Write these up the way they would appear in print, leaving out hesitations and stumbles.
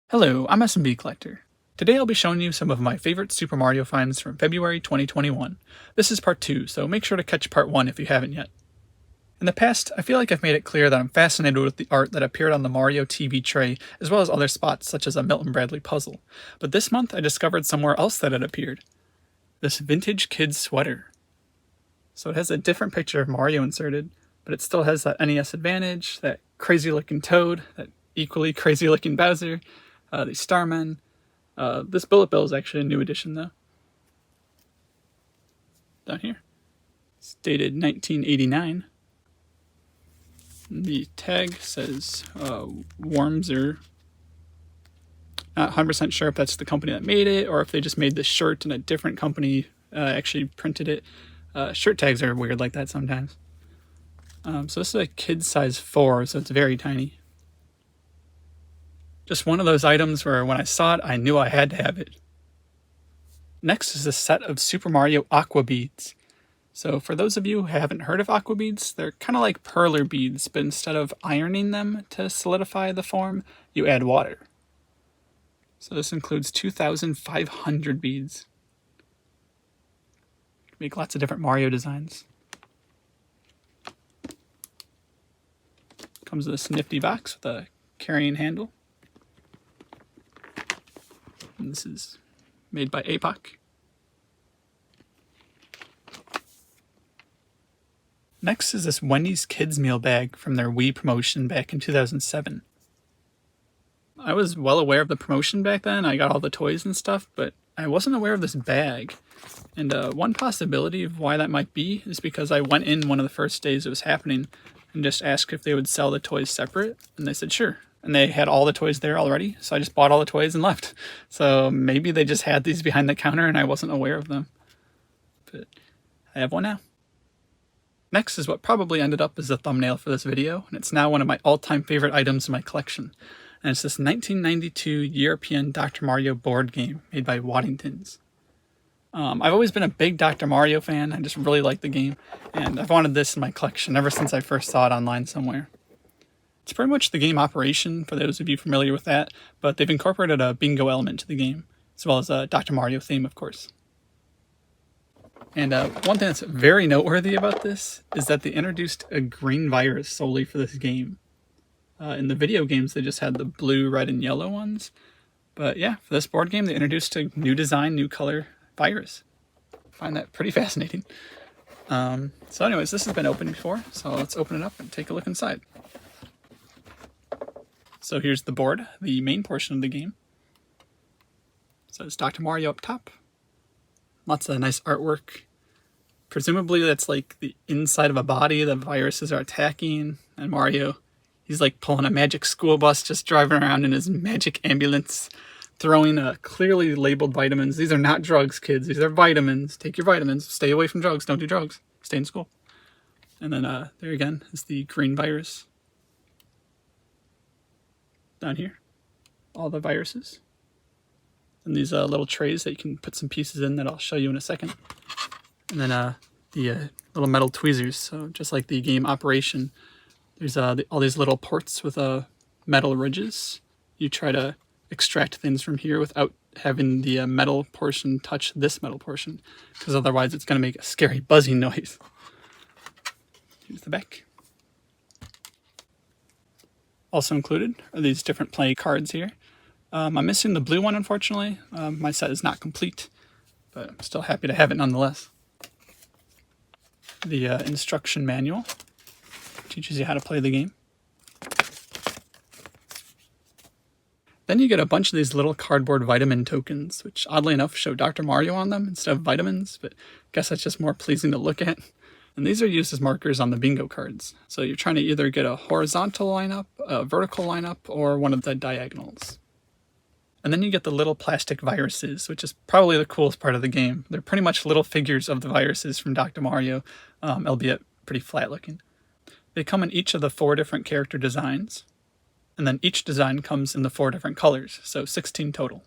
Hello, I'm SMB Collector. Today I'll be showing you some of my favorite Super Mario finds from February 2021. This is part 2, so make sure to catch part 1 if you haven't yet. In the past, I feel like I've made it clear that I'm fascinated with the art that appeared on the Mario TV tray, as well as other spots such as a Milton Bradley puzzle. But this month I discovered somewhere else that had appeared. This vintage kid's sweater. So it has a different picture of Mario inserted, but it still has that NES advantage, that crazy looking Toad, that equally crazy looking Bowser, the Starmen. This bullet bill is actually a new edition though. Down here. It's dated 1989. The tag says Wormser. Not 100% sure if that's the company that made it or if they just made the shirt and a different company actually printed it. Shirt tags are weird like that sometimes. So this is a kid size 4, so it's very tiny. Just one of those items where when I saw it, I knew I had to have it. Next is a set of Super Mario Aquabeads. So for those of you who haven't heard of Aquabeads, they're kind of like perler beads, but instead of ironing them to solidify the form, you add water. So this includes 2,500 beads. Make lots of different Mario designs. Comes with this nifty box with a carrying handle. And this is made by APOC. Next is this Wendy's Kids Meal bag from their Wii promotion back in 2007. I was well aware of the promotion back then. I got all the toys and stuff, but I wasn't aware of this bag. And one possibility of why that might be is because I went in one of the first days it was happening and just asked if they would sell the toys separate, and they said sure. And they had all the toys there already, so I just bought all the toys and left. So maybe they just had these behind the counter and I wasn't aware of them. But I have one now. Next is what probably ended up as the thumbnail for this video, and it's now one of my all-time favorite items in my collection. And it's this 1992 European Dr. Mario board game made by Waddingtons. I've always been a big Dr. Mario fan. I just really like the game, and I've wanted this in my collection ever since I first saw it online somewhere. It's pretty much the game Operation, for those of you familiar with that, but they've incorporated a bingo element to the game, as well as a Dr. Mario theme, of course. And one thing that's very noteworthy about this is that they introduced a green virus solely for this game. In the video games, they just had the blue, red, and yellow ones. But yeah, for this board game, they introduced a new design, new color virus. I find that pretty fascinating. So anyways, this has been opened before, so let's open it up and take a look inside. So here's the board, the main portion of the game. So it's Dr. Mario up top. Lots of nice artwork. Presumably that's like the inside of a body the viruses are attacking, and Mario, he's like pulling a magic school bus, just driving around in his magic ambulance, throwing clearly labeled vitamins. These are not drugs, kids. These are vitamins. Take your vitamins. Stay away from drugs. Don't do drugs. Stay in school. And then there again is the green virus. Down here, all the viruses. And these little trays that you can put some pieces in that I'll show you in a second. And then the little metal tweezers. So just like the game Operation, there's all these little ports with metal ridges. You try to extract things from here without having the metal portion touch this metal portion, because otherwise it's going to make a scary buzzing noise. Here's the back. Also included are these different play cards here. I'm missing the blue one, unfortunately. My set is not complete, but I'm still happy to have it nonetheless. The instruction manual teaches you how to play the game. Then you get a bunch of these little cardboard vitamin tokens, which oddly enough show Dr. Mario on them instead of vitamins, but I guess that's just more pleasing to look at. And these are used as markers on the bingo cards. So you're trying to either get a horizontal lineup, a vertical lineup, or one of the diagonals. And then you get the little plastic viruses, which is probably the coolest part of the game. They're pretty much little figures of the viruses from Dr. Mario, albeit pretty flat looking. They come in each of the 4 different character designs, and then each design comes in the 4 different colors, so 16 total.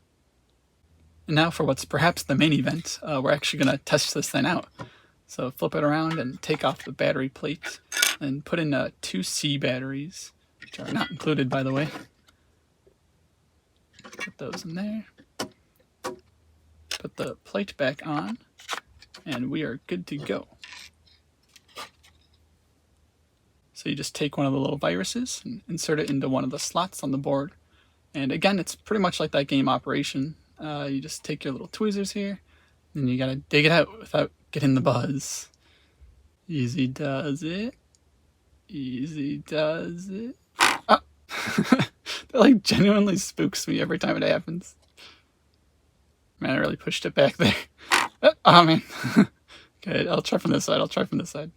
And now for what's perhaps the main event, we're actually going to test this thing out. So flip it around and take off the battery plate and put in 2C batteries, which are not included, by the way. those in there. Put the plate back on, and we are good to go. So you just take one of the little viruses and insert it into one of the slots on the board. And again, it's pretty much like that game Operation. You just take your little tweezers here, and you gotta dig it out without getting the buzz. Easy does it. Easy does it. Ah! That like genuinely spooks me every time it happens. Man, I really pushed it back there. Oh man. Okay, I'll try from this side.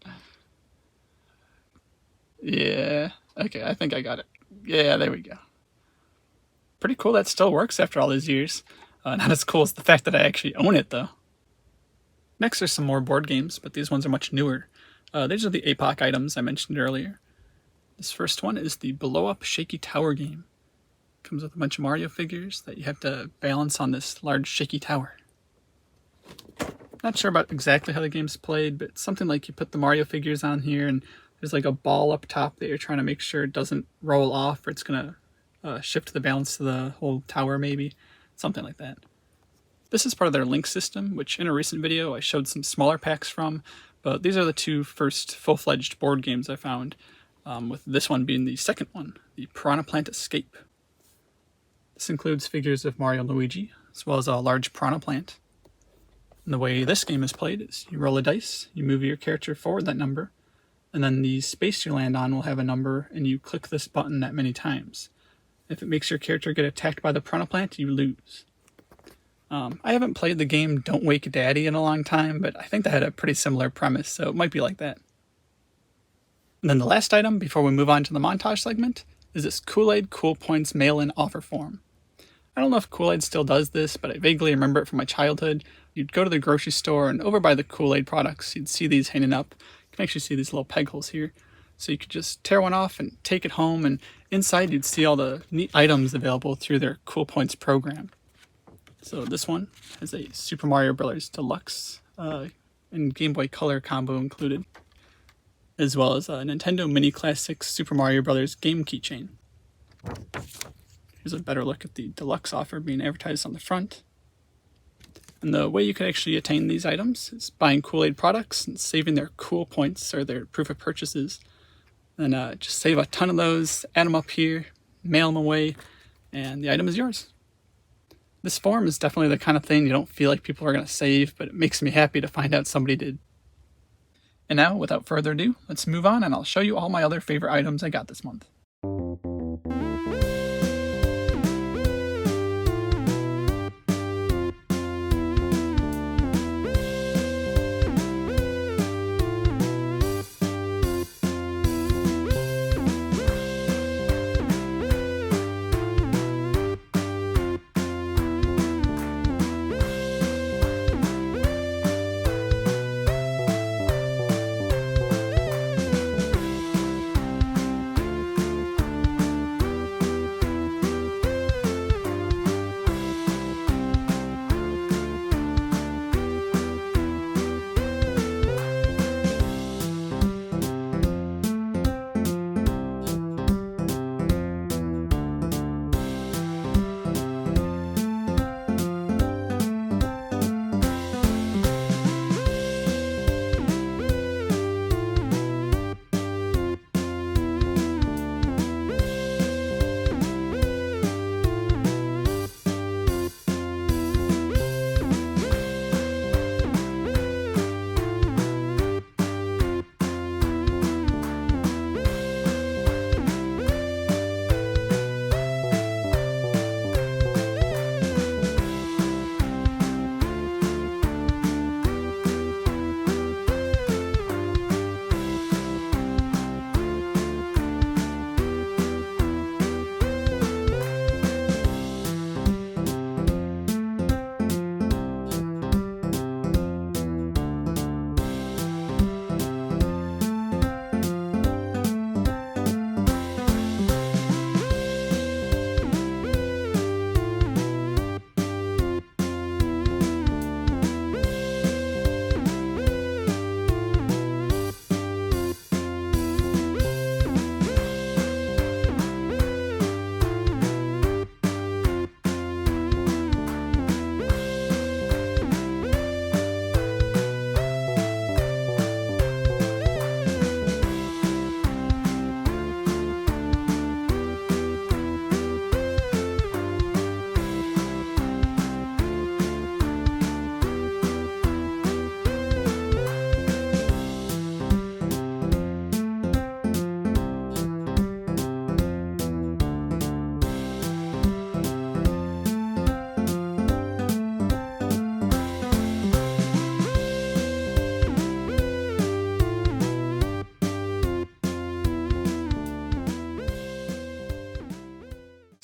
Yeah. Okay, I think I got it. Yeah, there we go. Pretty cool that still works after all these years. Not as cool as the fact that I actually own it, though. Next are some more board games, but these ones are much newer. These are the APOC items I mentioned earlier. This first one is the Blow Up Shaky Tower game. Comes with a bunch of Mario figures that you have to balance on this large shaky tower. Not sure about exactly how the game's played, but something like you put the Mario figures on here and there's like a ball up top that you're trying to make sure it doesn't roll off or it's going to shift the balance to the whole tower maybe. Something like that. This is part of their link system, which in a recent video I showed some smaller packs from, but these are the two first full-fledged board games I found, with this one being the second one, the Piranha Plant Escape. This includes figures of Mario and Luigi, as well as a large piranha plant. And the way this game is played is you roll a dice, you move your character forward that number, and then the space you land on will have a number, and you click this button that many times. If it makes your character get attacked by the piranha plant, you lose. I haven't played the game Don't Wake Daddy in a long time, but I think that had a pretty similar premise, so it might be like that. And then the last item, before we move on to the montage segment, is this Kool-Aid Cool Points mail-in offer form. I don't know if Kool-Aid still does this, but I vaguely remember it from my childhood. You'd go to the grocery store, and over by the Kool-Aid products, you'd see these hanging up. You can actually see these little peg holes here. So you could just tear one off and take it home, and inside you'd see all the neat items available through their Cool Points program. So this one has a Super Mario Bros. Deluxe and Game Boy Color combo included, as well as a Nintendo Mini Classics Super Mario Bros. Game keychain. Here's a better look at the Deluxe offer being advertised on the front. And the way you can actually attain these items is buying Kool-Aid products and saving their Cool Points or their proof of purchases. And just save a ton of those, add them up here, mail them away, and the item is yours. This form is definitely the kind of thing you don't feel like people are going to save, but it makes me happy to find out somebody did. And now, without further ado, let's move on and I'll show you all my other favorite items I got this month.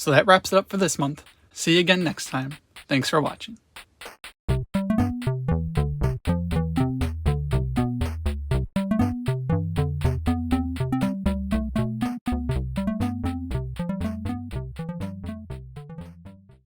So that wraps it up for this month. See you again next time. Thanks for watching.